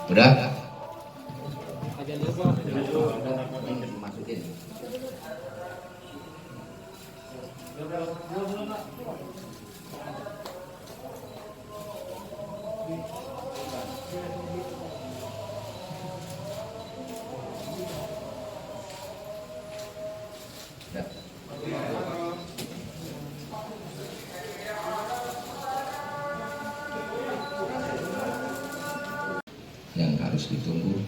Udah? Masukin. Yang harus ditunggu.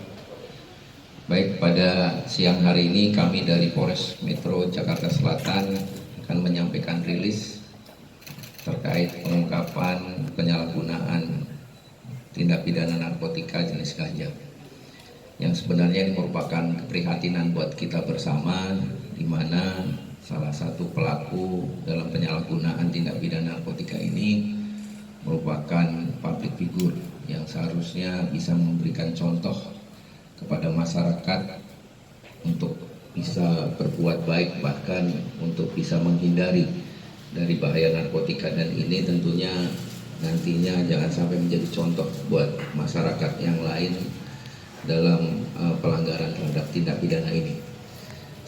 Baik, pada siang hari ini kami dari Polres Metro Jakarta Selatan akan menyampaikan rilis terkait pengungkapan penyalahgunaan tindak pidana narkotika jenis ganja, yang sebenarnya ini merupakan keprihatinan buat kita bersama, di mana salah satu pelaku dalam penyalahgunaan tindak pidana narkotika ini merupakan public figure yang seharusnya bisa memberikan contoh kepada masyarakat untuk bisa berbuat baik, bahkan untuk bisa menghindari dari bahaya narkotika. Dan ini tentunya nantinya jangan sampai menjadi contoh buat masyarakat yang lain dalam pelanggaran terhadap tindak pidana ini.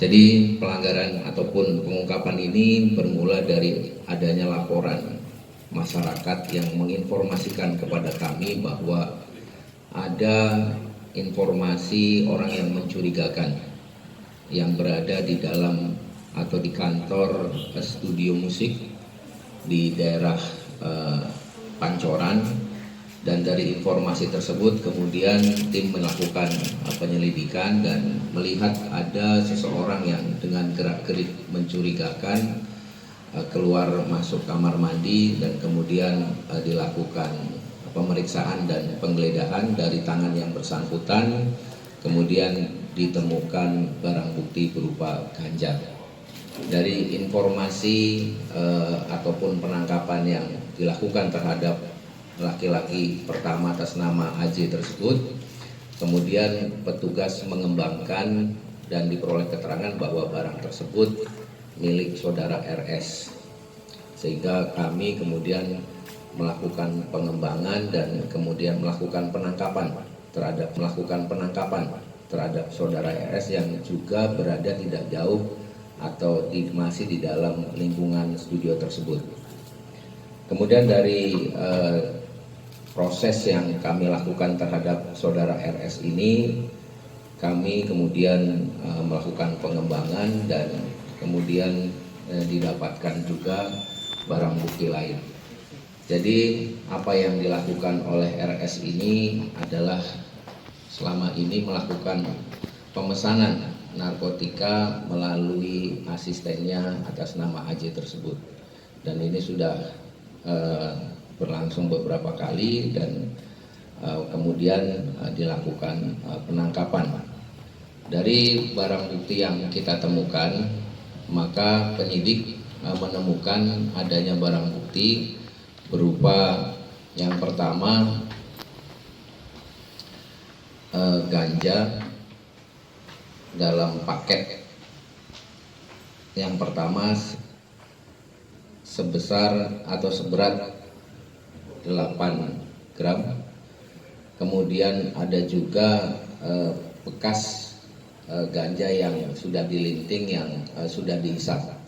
Jadi pelanggaran ataupun pengungkapan ini bermula dari adanya laporan masyarakat yang menginformasikan kepada kami bahwa ada informasi orang yang mencurigakan yang berada di dalam atau di kantor studio musik di daerah Pancoran, dan dari informasi tersebut kemudian tim melakukan penyelidikan dan melihat ada seseorang yang dengan gerak-gerik mencurigakan keluar masuk kamar mandi, dan kemudian dilakukan pemeriksaan dan penggeledahan dari tangan yang bersangkutan. Kemudian ditemukan barang bukti berupa ganja. Dari informasi ataupun penangkapan yang dilakukan terhadap laki-laki pertama atas nama AJ tersebut, kemudian petugas mengembangkan dan diperoleh keterangan bahwa barang tersebut milik saudara RS, sehingga kami kemudian melakukan pengembangan dan kemudian melakukan penangkapan terhadap saudara RS yang juga berada tidak jauh atau masih di dalam lingkungan studio tersebut. Kemudian dari proses yang kami lakukan terhadap saudara RS ini, kami kemudian melakukan pengembangan dan kemudian didapatkan juga barang bukti lain. Jadi apa yang dilakukan oleh RS ini adalah selama ini melakukan pemesanan narkotika melalui asistennya atas nama AJ tersebut. Dan ini sudah berlangsung beberapa kali dan kemudian dilakukan penangkapan. Dari barang bukti yang kita temukan, maka penyidik menemukan adanya barang bukti berupa yang pertama ganja dalam paket yang pertama sebesar atau seberat 8 gram. Kemudian ada juga bekas ganja yang sudah dilinting, yang sudah dihisap.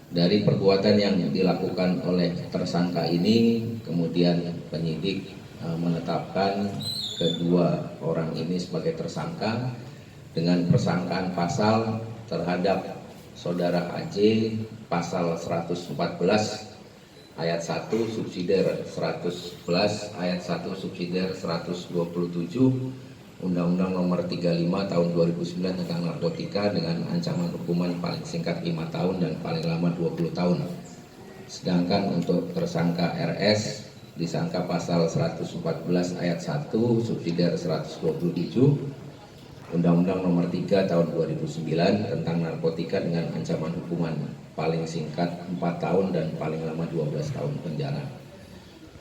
Dari perbuatan yang dilakukan oleh tersangka ini, kemudian penyidik menetapkan kedua orang ini sebagai tersangka dengan persangkaan pasal terhadap saudara AJ pasal 114 ayat 1 subsidiar 111 ayat 1 subsidiar 127 Undang-Undang Nomor 35 Tahun 2009 tentang narkotika dengan ancaman hukuman paling singkat 5 tahun dan paling lama 20 tahun. Sedangkan untuk tersangka RS disangka pasal 114 ayat 1 subsidiar 127 Undang-Undang Nomor 3 Tahun 2009 tentang narkotika dengan ancaman hukuman paling singkat 4 tahun dan paling lama 12 tahun penjara.